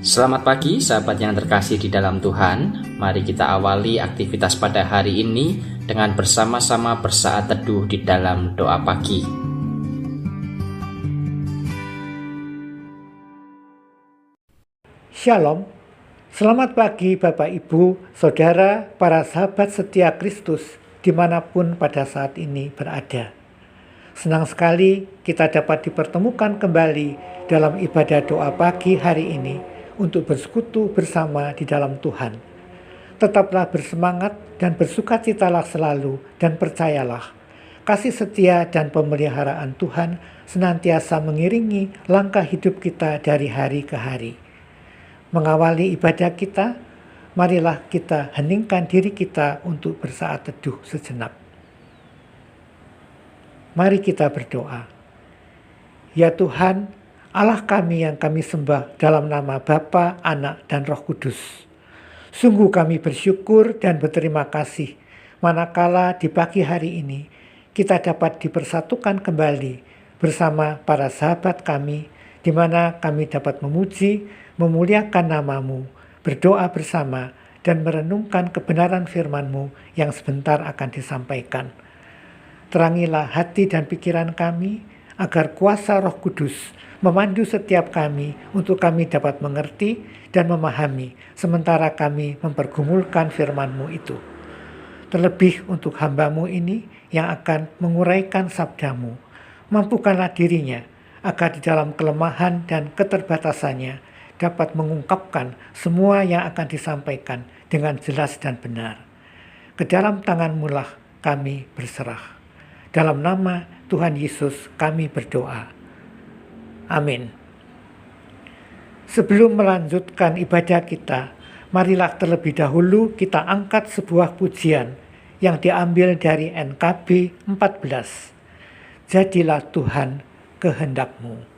Selamat pagi sahabat yang terkasih di dalam Tuhan. Mari kita awali aktivitas pada hari ini dengan bersama-sama bersaat teduh di dalam doa pagi. Shalom, selamat pagi Bapak Ibu, Saudara, para sahabat setia Kristus dimanapun pada saat ini berada. Senang sekali kita dapat dipertemukan kembali dalam ibadah doa pagi hari ini untuk bersekutu bersama di dalam Tuhan. Tetaplah bersemangat dan bersukacitalah selalu, dan percayalah, kasih setia dan pemeliharaan Tuhan senantiasa mengiringi langkah hidup kita dari hari ke hari. Mengawali ibadah kita, marilah kita heningkan diri kita untuk bersaat teduh sejenak. Mari kita berdoa. Ya Tuhan, Allah kami yang kami sembah dalam nama Bapa, Anak, dan Roh Kudus. Sungguh kami bersyukur dan berterima kasih manakala di pagi hari ini kita dapat dipersatukan kembali bersama para sahabat kami, di mana kami dapat memuji, memuliakan nama-Mu, berdoa bersama, dan merenungkan kebenaran firman-Mu yang sebentar akan disampaikan. Terangilah hati dan pikiran kami, agar kuasa Roh Kudus memandu setiap kami untuk kami dapat mengerti dan memahami sementara kami mempergumulkan firman-Mu itu. Terlebih untuk hamba-Mu ini yang akan menguraikan sabda-Mu, mampukanlah dirinya agar di dalam kelemahan dan keterbatasannya dapat mengungkapkan semua yang akan disampaikan dengan jelas dan benar. Ke dalam tangan-Mu lah kami berserah. Dalam nama Tuhan Yesus kami berdoa. Amin. Sebelum melanjutkan ibadah kita, marilah terlebih dahulu kita angkat sebuah pujian yang diambil dari NKB 14. Jadilah Tuhan kehendak-Mu.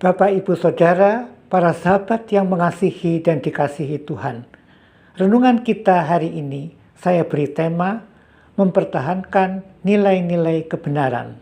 Bapak, Ibu, Saudara, para sahabat yang mengasihi dan dikasihi Tuhan. Renungan kita hari ini saya beri tema mempertahankan nilai-nilai kebenaran.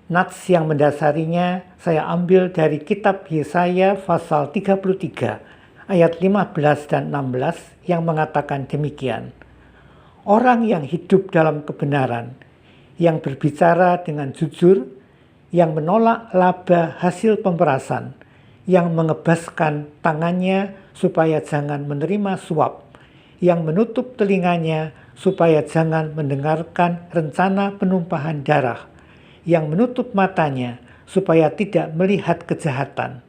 Nats yang mendasarinya saya ambil dari kitab Yesaya pasal 33 ayat 15 dan 16 yang mengatakan demikian. Orang yang hidup dalam kebenaran, yang berbicara dengan jujur, yang menolak laba hasil pemerasan, yang mengebaskan tangannya supaya jangan menerima suap, yang menutup telinganya supaya jangan mendengarkan rencana penumpahan darah, yang menutup matanya supaya tidak melihat kejahatan.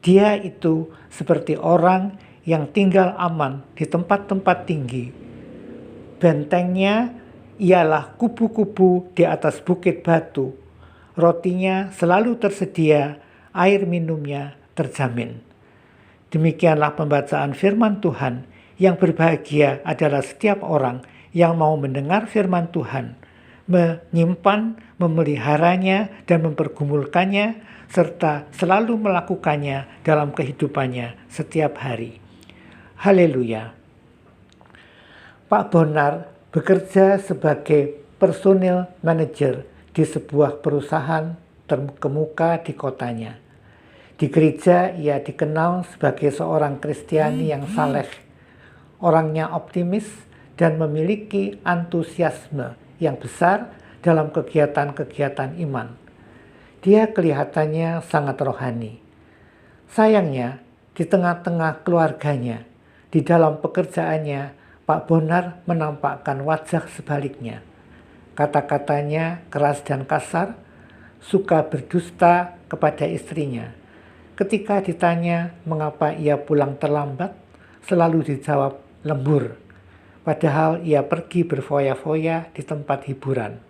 Dia itu seperti orang yang tinggal aman di tempat-tempat tinggi. Bentengnya ialah kubu-kubu di atas bukit batu. Rotinya selalu tersedia, air minumnya terjamin. Demikianlah pembacaan firman Tuhan. Yang berbahagia adalah setiap orang yang mau mendengar firman Tuhan, menyimpan, memeliharanya, dan mempergumulkannya, serta selalu melakukannya dalam kehidupannya setiap hari. Haleluya. Pak Bonar bekerja sebagai personil manager di sebuah perusahaan terkemuka di kotanya. Di gereja ia dikenal sebagai seorang Kristiani yang saleh, orangnya optimis dan memiliki antusiasme yang besar dalam kegiatan-kegiatan iman. Dia kelihatannya sangat rohani. Sayangnya, di tengah-tengah keluarganya, di dalam pekerjaannya, Pak Bonar menampakkan wajah sebaliknya. Kata-katanya keras dan kasar, suka berdusta kepada istrinya. Ketika ditanya mengapa ia pulang terlambat, selalu dijawab lembur. Padahal ia pergi berfoya-foya di tempat hiburan.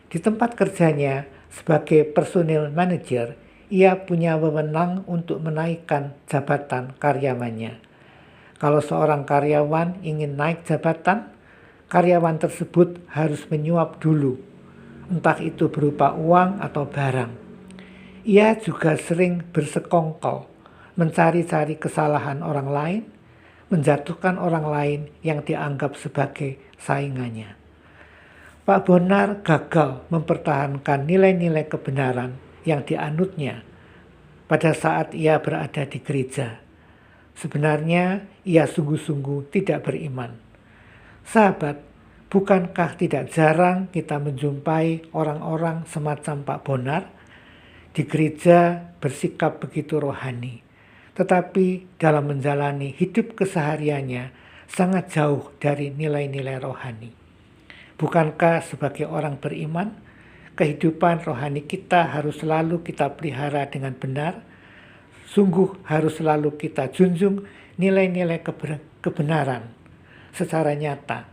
Di tempat kerjanya sebagai personil manager, ia punya wewenang untuk menaikkan jabatan karyawannya. Kalau seorang karyawan ingin naik jabatan, karyawan tersebut harus menyuap dulu, entah itu berupa uang atau barang. Ia juga sering bersekongkol, mencari-cari kesalahan orang lain, menjatuhkan orang lain yang dianggap sebagai saingannya. Pak Bonar gagal mempertahankan nilai-nilai kebenaran yang dianutnya pada saat ia berada di gereja. Sebenarnya ia sungguh-sungguh tidak beriman. Sahabat, bukankah tidak jarang kita menjumpai orang-orang semacam Pak Bonar di gereja bersikap begitu rohani, tetapi dalam menjalani hidup kesehariannya sangat jauh dari nilai-nilai rohani. Bukankah sebagai orang beriman, kehidupan rohani kita harus selalu kita pelihara dengan benar? Sungguh harus selalu kita junjung nilai-nilai kebenaran secara nyata,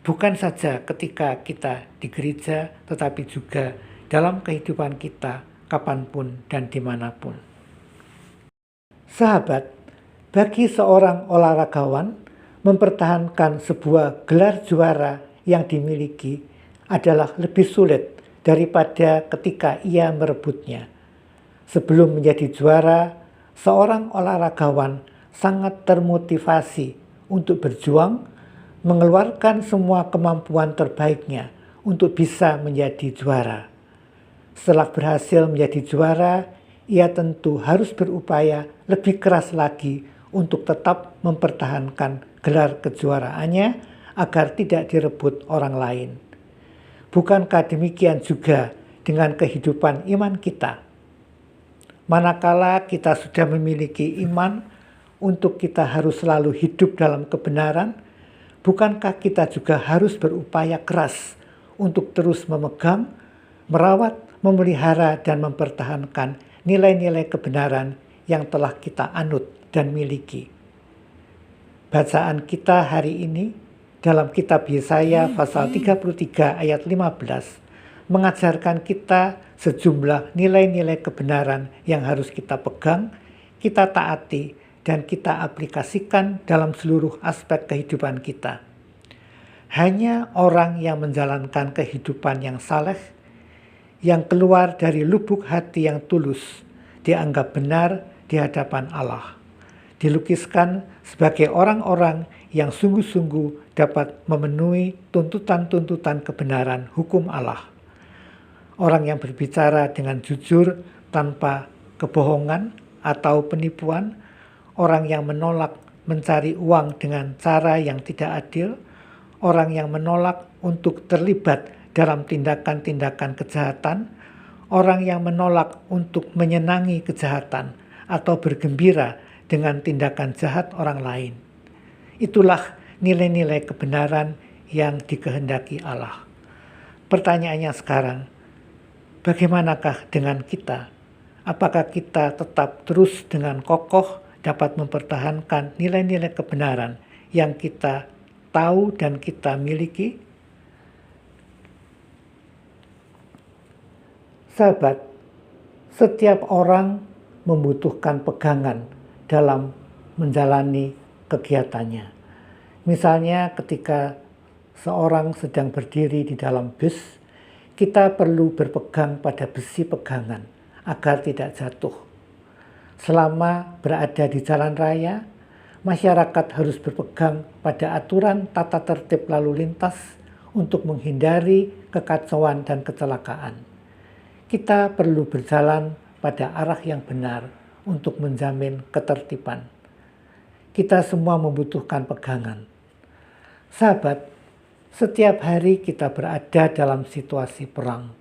bukan saja ketika kita di gereja, tetapi juga dalam kehidupan kita kapanpun dan dimanapun. Sahabat, bagi seorang olahragawan, mempertahankan sebuah gelar juara yang dimiliki adalah lebih sulit daripada ketika ia merebutnya. Sebelum menjadi juara, seorang olahragawan sangat termotivasi untuk berjuang, mengeluarkan semua kemampuan terbaiknya untuk bisa menjadi juara. Setelah berhasil menjadi juara, ia tentu harus berupaya lebih keras lagi untuk tetap mempertahankan gelar kejuaraannya agar tidak direbut orang lain. Bukankah demikian juga dengan kehidupan iman kita? Manakala kita sudah memiliki iman untuk kita harus selalu hidup dalam kebenaran, bukankah kita juga harus berupaya keras untuk terus memegang, merawat, memelihara, dan mempertahankan nilai-nilai kebenaran yang telah kita anut dan miliki. Bacaan kita hari ini dalam kitab Yesaya pasal 33 ayat 15 mengajarkan kita sejumlah nilai-nilai kebenaran yang harus kita pegang, kita taati, dan kita aplikasikan dalam seluruh aspek kehidupan kita. Hanya orang yang menjalankan kehidupan yang saleh, yang keluar dari lubuk hati yang tulus, dianggap benar di hadapan Allah. Dilukiskan sebagai orang-orang yang sungguh-sungguh dapat memenuhi tuntutan-tuntutan kebenaran hukum Allah. Orang yang berbicara dengan jujur tanpa kebohongan atau penipuan, orang yang menolak mencari uang dengan cara yang tidak adil, orang yang menolak untuk terlibat dalam tindakan-tindakan kejahatan, orang yang menolak untuk menyenangi kejahatan atau bergembira dengan tindakan jahat orang lain. Itulah nilai-nilai kebenaran yang dikehendaki Allah. Pertanyaannya sekarang, Bagaimanakah dengan kita? Apakah kita tetap terus dengan kokoh dapat mempertahankan nilai-nilai kebenaran yang kita tahu dan kita miliki? Sahabat, setiap orang membutuhkan pegangan dalam menjalani kegiatannya. Misalnya ketika seorang sedang berdiri di dalam bus, kita perlu berpegang pada besi pegangan agar tidak jatuh. Selama berada di jalan raya, masyarakat harus berpegang pada aturan tata tertib lalu lintas untuk menghindari kekacauan dan kecelakaan. Kita perlu berjalan pada arah yang benar untuk menjamin ketertiban. Kita semua membutuhkan pegangan. Sahabat, setiap hari kita berada dalam situasi perang.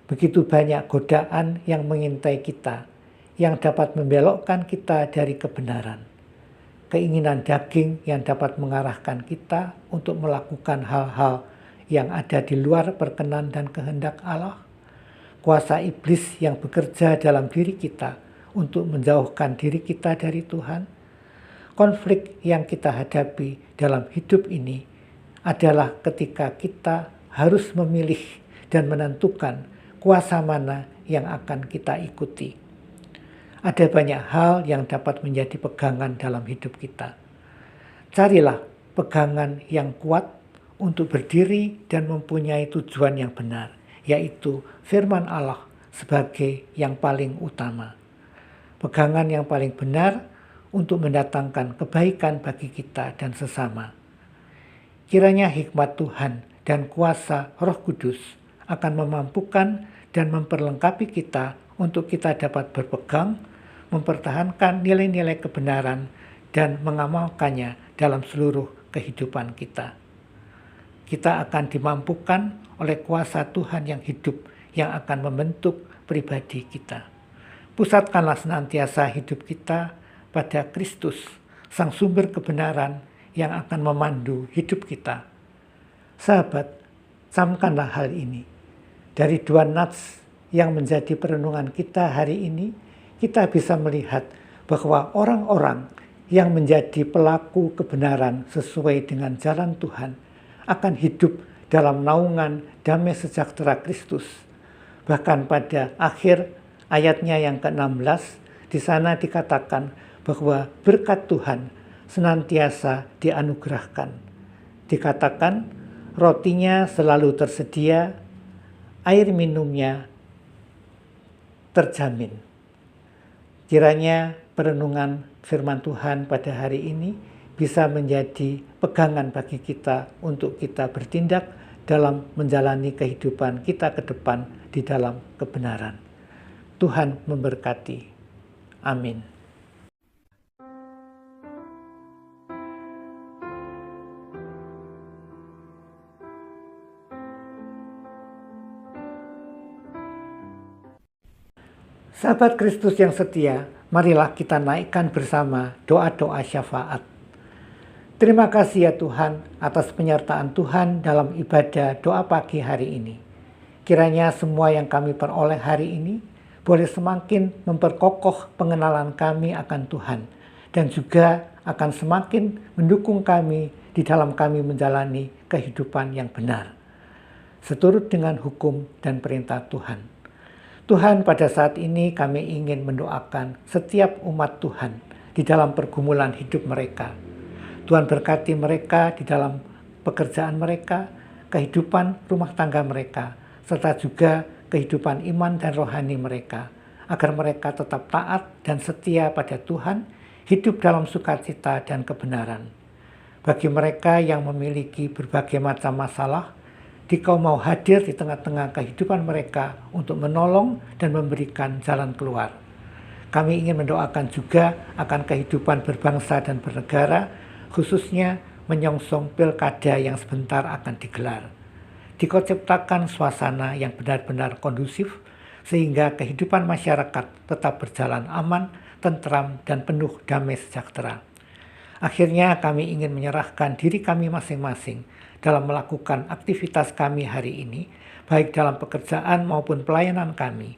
Begitu banyak godaan yang mengintai kita, yang dapat membelokkan kita dari kebenaran. Keinginan daging yang dapat mengarahkan kita untuk melakukan hal-hal yang ada di luar perkenan dan kehendak Allah. Kuasa iblis yang bekerja dalam diri kita untuk menjauhkan diri kita dari Tuhan. Konflik yang kita hadapi dalam hidup ini adalah ketika kita harus memilih dan menentukan kuasa mana yang akan kita ikuti. Ada banyak hal yang dapat menjadi pegangan dalam hidup kita. Carilah pegangan yang kuat untuk berdiri dan mempunyai tujuan yang benar, yaitu firman Allah sebagai yang paling utama. Pegangan yang paling benar untuk mendatangkan kebaikan bagi kita dan sesama. Kiranya hikmat Tuhan dan kuasa Roh Kudus akan memampukan dan memperlengkapi kita untuk kita dapat berpegang, mempertahankan nilai-nilai kebenaran dan mengamalkannya dalam seluruh kehidupan kita. Kita akan dimampukan oleh kuasa Tuhan yang hidup yang akan membentuk pribadi kita. Pusatkanlah senantiasa hidup kita pada Kristus, Sang Sumber kebenaran yang akan memandu hidup kita. Sahabat, camkanlah hal ini. Dari dua nats yang menjadi perenungan kita hari ini, kita bisa melihat bahwa orang-orang yang menjadi pelaku kebenaran sesuai dengan jalan Tuhan akan hidup dalam naungan damai sejahtera Kristus. Bahkan pada akhir ayatnya yang ke-16, di sana dikatakan bahwa berkat Tuhan senantiasa dianugerahkan. Dikatakan rotinya selalu tersedia, air minumnya terjamin. Kiranya perenungan firman Tuhan pada hari ini bisa menjadi pegangan bagi kita untuk kita bertindak dalam menjalani kehidupan kita ke depan di dalam kebenaran. Tuhan memberkati. Amin. Sahabat Kristus yang setia, marilah kita naikkan bersama doa-doa syafaat. Terima kasih ya Tuhan atas penyertaan Tuhan dalam ibadah doa pagi hari ini. Kiranya semua yang kami peroleh hari ini boleh semakin memperkokoh pengenalan kami akan Tuhan dan juga akan semakin mendukung kami di dalam kami menjalani kehidupan yang benar, seturut dengan hukum dan perintah Tuhan. Tuhan, pada saat ini kami ingin mendoakan setiap umat Tuhan di dalam pergumulan hidup mereka. Tuhan berkati mereka di dalam pekerjaan mereka, kehidupan rumah tangga mereka, serta juga kehidupan iman dan rohani mereka, agar mereka tetap taat dan setia pada Tuhan, hidup dalam sukacita dan kebenaran. Bagi mereka yang memiliki berbagai macam masalah, Dikau mau hadir di tengah-tengah kehidupan mereka untuk menolong dan memberikan jalan keluar. Kami ingin mendoakan juga akan kehidupan berbangsa dan bernegara, khususnya menyongsong pilkada yang sebentar akan digelar. Dikau ciptakan suasana yang benar-benar kondusif, sehingga kehidupan masyarakat tetap berjalan aman, tentram, dan penuh damai sejahtera. Akhirnya kami ingin menyerahkan diri kami masing-masing dalam melakukan aktivitas kami hari ini, baik dalam pekerjaan maupun pelayanan kami.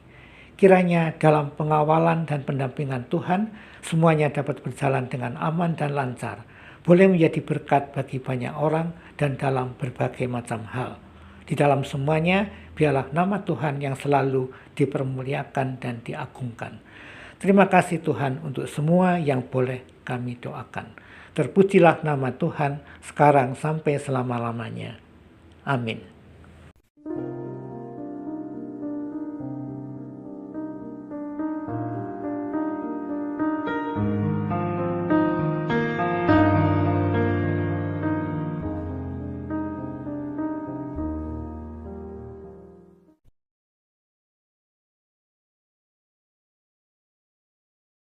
Kiranya dalam pengawalan dan pendampingan Tuhan, semuanya dapat berjalan dengan aman dan lancar, boleh menjadi berkat bagi banyak orang dan dalam berbagai macam hal. Di dalam semuanya, biarlah nama Tuhan yang selalu dipermuliakan dan diagungkan. Terima kasih Tuhan untuk semua yang boleh kami doakan. Terpujilah nama Tuhan sekarang sampai selama-lamanya. Amin.